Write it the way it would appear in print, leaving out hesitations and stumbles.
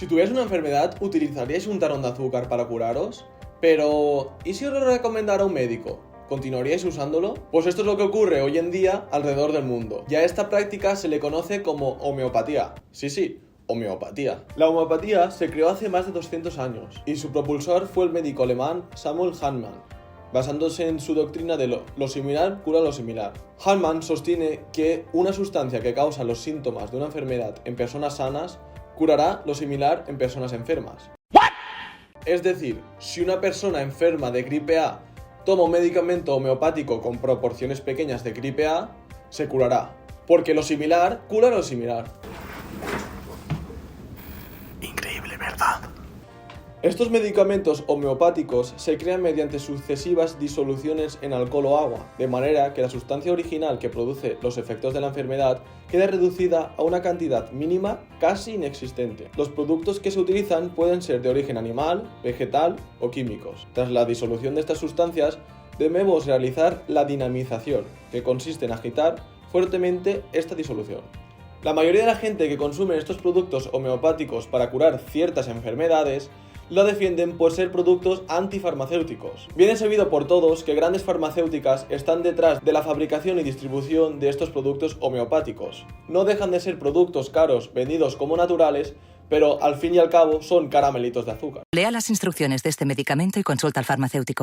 Si tuvierais una enfermedad, ¿utilizaríais un talón de azúcar para curaros? Pero, ¿y si os lo recomendara un médico? ¿Continuaríais usándolo? Pues esto es lo que ocurre hoy en día alrededor del mundo. Y a esta práctica se le conoce como homeopatía. Sí, homeopatía. La homeopatía se creó hace más de 200 años y su propulsor fue el médico alemán Samuel Hahnemann, basándose en su doctrina de lo similar cura lo similar. Hahnemann sostiene que una sustancia que causa los síntomas de una enfermedad en personas sanas curará lo similar en personas enfermas. Es decir, si una persona enferma de gripe A toma un medicamento homeopático con proporciones pequeñas de gripe A, se curará, porque lo similar cura lo similar. Increíble, ¿verdad? Estos medicamentos homeopáticos se crean mediante sucesivas disoluciones en alcohol o agua, de manera que la sustancia original que produce los efectos de la enfermedad queda reducida a una cantidad mínima casi inexistente. Los productos que se utilizan pueden ser de origen animal, vegetal o químicos. Tras la disolución de estas sustancias, debemos realizar la dinamización, que consiste en agitar fuertemente esta disolución. La mayoría de la gente que consume estos productos homeopáticos para curar ciertas enfermedades lo defienden por ser productos antifarmacéuticos. Bien es sabido por todos que grandes farmacéuticas están detrás de la fabricación y distribución de estos productos homeopáticos. No dejan de ser productos caros vendidos como naturales, pero al fin y al cabo son caramelitos de azúcar. Lea las instrucciones de este medicamento y consulta al farmacéutico.